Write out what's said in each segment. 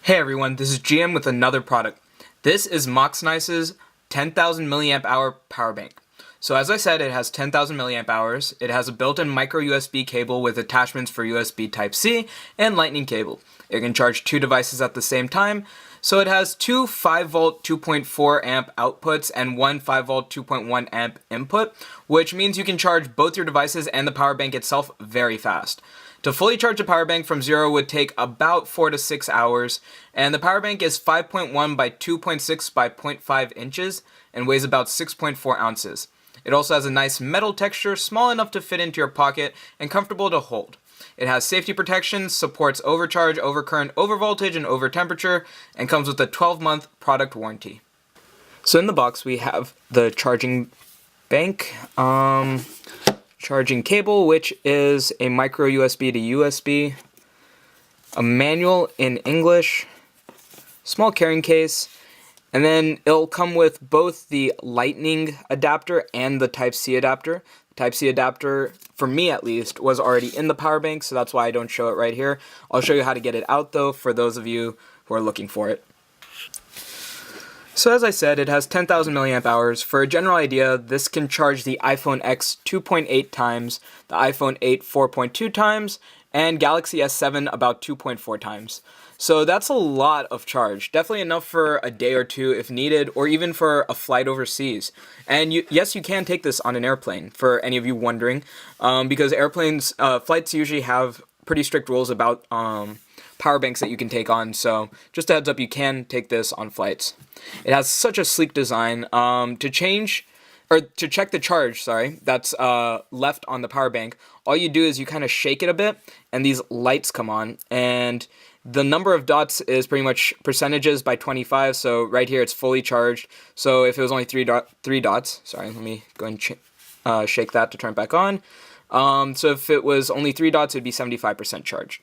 Hey everyone, this is GM with another product. This is MOXNICE's 10,000 milliamp hour power bank. So as I said, it has 10,000 milliamp hours. It has a built-in micro USB cable with attachments for USB Type-C and Lightning cable. It can charge two devices at the same time. So it has two 5V 2.4 amp outputs and one 5V 2.1 amp input, which means you can charge both your devices and the power bank itself very fast. To fully charge a power bank from zero would take about 4 to 6 hours, and the power bank is 5.1 by 2.6 by 0.5 inches and weighs about 6.4 ounces. It also has a nice metal texture, small enough to fit into your pocket and comfortable to hold. It has safety protection, supports overcharge, overcurrent, overvoltage, and overtemperature, and comes with a 12-month product warranty. So in the box we have the charging bank, charging cable, which is a micro USB to USB, a manual in English, small carrying case, and then it'll come with both the Lightning adapter and the Type-C adapter. The Type-C adapter, for me at least, was already in the power bank, so that's why I don't show it right here. I'll show you how to get it out though for those of you who are looking for it. So as I said, it has 10,000 milliamp hours. For a general idea, this can charge the iPhone X 2.8 times, the iPhone 8 4.2 times, and Galaxy S7 about 2.4 times. So that's a lot of charge. Definitely enough for a day or two if needed, or even for a flight overseas. And yes, you can take this on an airplane, for any of you wondering, because flights usually have pretty strict rules about power banks that you can take on, so just a heads up, you can take this on flights. It has such a sleek design. To check the charge, that's left on the power bank, all you do is you kind of shake it a bit, and these lights come on, and the number of dots is pretty much percentages by 25, so right here it's fully charged. So if it was only three dots, let me go and shake that to turn it back on. So if it was only 3 dots, it'd be 75% charged.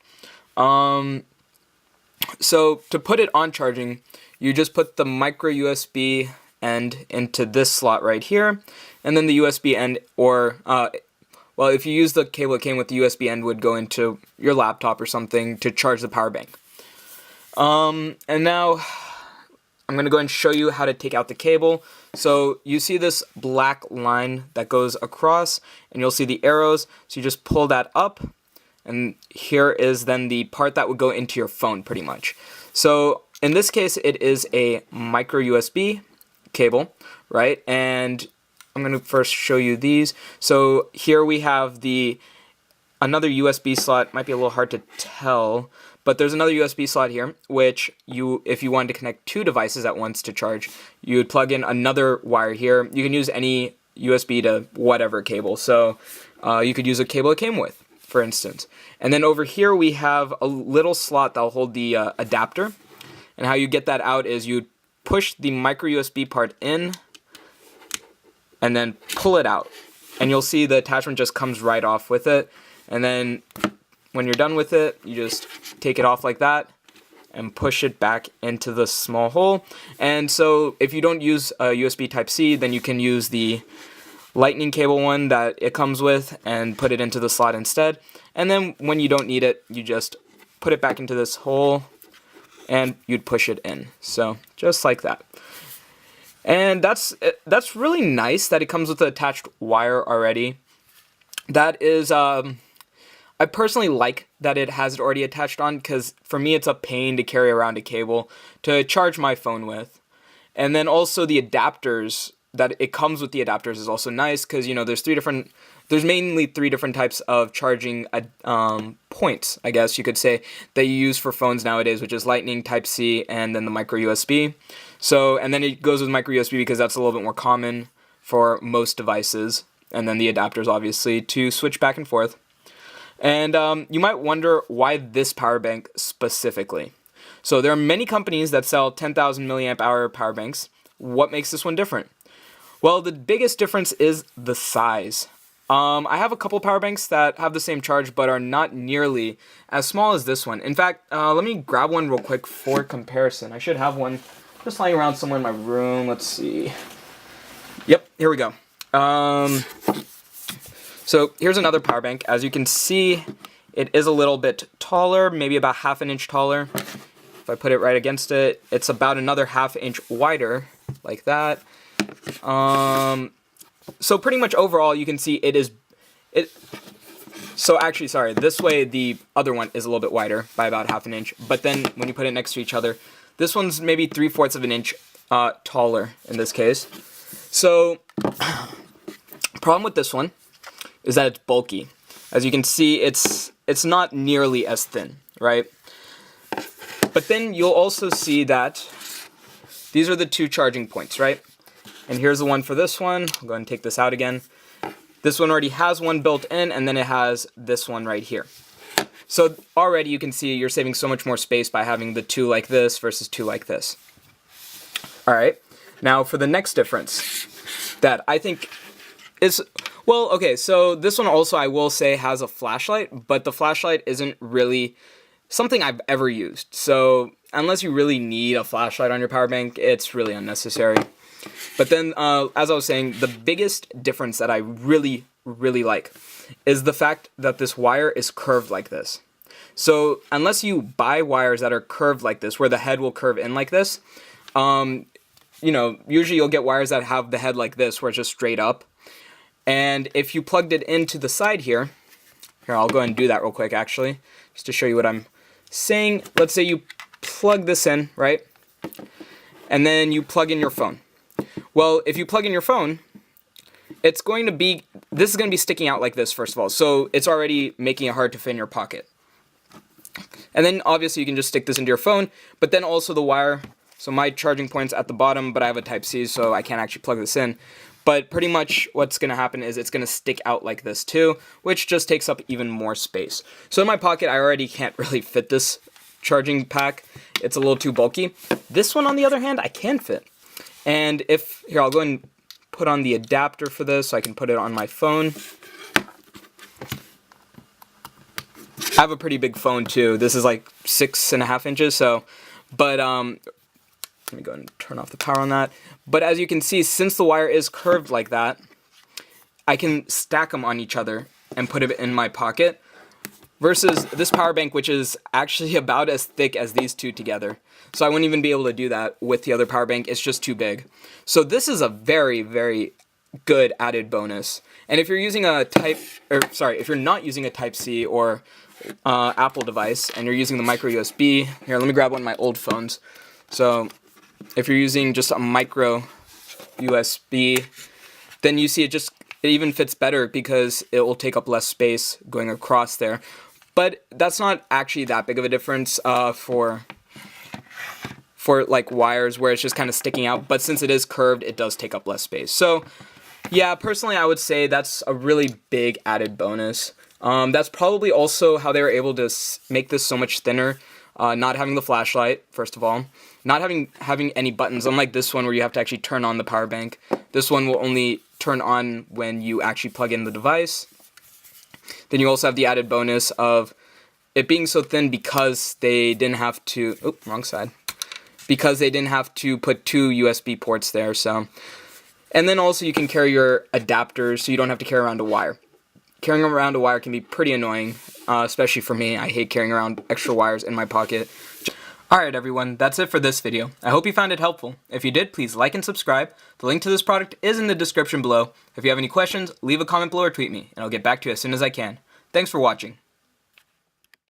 So to put it on charging, you just put the micro USB end into this slot right here, and then the USB end, or well, if you use the cable that came with the USB end, would go into your laptop or something to charge the power bank. And now I'm going to go and show you how to take out the cable. So you see this black line that goes across, and you'll see the arrows. So you just pull that up, and here is then the part that would go into your phone pretty much. So in this case, it is a micro USB cable, right? And I'm going to first show you these. So here we have another USB slot. Might be a little hard to tell, but there's another USB slot here, which if you wanted to connect two devices at once to charge, you would plug in another wire here. You can use any USB to whatever cable. So you could use a cable it came with, for instance. And then over here we have a little slot that'll hold the adapter. And how you get that out is you push the micro USB part in and then pull it out. And you'll see the attachment just comes right off with it. And then when you're done with it, you just take it off like that and push it back into the small hole. And so if you don't use a USB Type-C, then you can use the Lightning cable one that it comes with and put it into the slot instead. And then when you don't need it, you just put it back into this hole and you'd push it in. So just like that. And that's really nice that it comes with an attached wire already. That is, I personally like that it has it already attached on, because for me it's a pain to carry around a cable to charge my phone with. And then also the adapters that it comes with, the adapters is also nice, because there's mainly three different types of charging points, I guess you could say, that you use for phones nowadays, which is Lightning, Type-C, and then the micro USB. So, and then it goes with micro USB because that's a little bit more common for most devices, and then the adapters obviously to switch back and forth. And you might wonder why this power bank specifically. So there are many companies that sell 10,000 milliamp hour power banks. What makes this one different? Well, the biggest difference is the size. I have a couple power banks that have the same charge but are not nearly as small as this one. In fact, let me grab one real quick for comparison. I should have one just lying around somewhere in my room. Let's see. Yep, here we go. So here's another power bank. As you can see, it is a little bit taller, maybe about ½ an inch taller. If I put it right against it, it's about another ½ inch wider, like that. So pretty much overall, you can see so actually, sorry, this way the other one is a little bit wider by about ½ an inch. But then when you put it next to each other, this one's maybe 3/4 of an inch taller in this case. So, problem with this one is that it's bulky. As you can see, it's not nearly as thin, right? But then you'll also see that these are the two charging points, right? And here's the one for this one. I'll go ahead and take this out again. This one already has one built in, and then it has this one right here. So already you can see you're saving so much more space by having the two like this versus two like this. All right, now for the next difference that I think is, well, okay, so this one also I will say has a flashlight, but the flashlight isn't really something I've ever used. So unless you really need a flashlight on your power bank, it's really unnecessary. But then, as I was saying, the biggest difference that I really, really like is the fact that this wire is curved like this. So unless you buy wires that are curved like this, where the head will curve in like this, you know, usually you'll get wires that have the head like this, where it's just straight up. And if you plugged it into the side here, I'll go ahead and do that real quick, actually, just to show you what I'm saying. Let's say you plug this in, right? And then you plug in your phone. Well, if you plug in your phone, this is going to be sticking out like this, first of all. So it's already making it hard to fit in your pocket. And then obviously you can just stick this into your phone, but then also the wire, so my charging point's at the bottom, but I have a Type-C, so I can't actually plug this in. But pretty much what's going to happen is it's going to stick out like this too, which just takes up even more space. So in my pocket, I already can't really fit this charging pack. It's a little too bulky. This one, on the other hand, I can fit. And here, I'll go and put on the adapter for this so I can put it on my phone. I have a pretty big phone too. This is like 6.5 inches, so, but, let me go and turn off the power on that. But as you can see, since the wire is curved like that, I can stack them on each other and put it in my pocket. Versus this power bank, which is actually about as thick as these two together. So I wouldn't even be able to do that with the other power bank. It's just too big. So this is a very, very good added bonus. And if you're using if you're not using a Type-C or Apple device, and you're using the micro USB, here, let me grab one of my old phones. So if you're using just a micro USB, then you see it even fits better because it will take up less space going across there. But that's not actually that big of a difference for like wires where it's just kind of sticking out. But since it is curved, it does take up less space. So yeah, personally, I would say that's a really big added bonus. That's probably also how they were able to make this so much thinner. Not having the flashlight, first of all. Not having any buttons, unlike this one where you have to actually turn on the power bank. This one will only turn on when you actually plug in the device. Then you also have the added bonus of it being so thin because they didn't have to, wrong side. Because they didn't have to put two USB ports there, so. And then also you can carry your adapters, so you don't have to carry around a wire. Carrying around a wire can be pretty annoying, especially for me. I hate carrying around extra wires in my pocket. Alright everyone, that's it for this video. I hope you found it helpful. If you did, please like and subscribe. The link to this product is in the description below. If you have any questions, leave a comment below or tweet me, and I'll get back to you as soon as I can. Thanks for watching.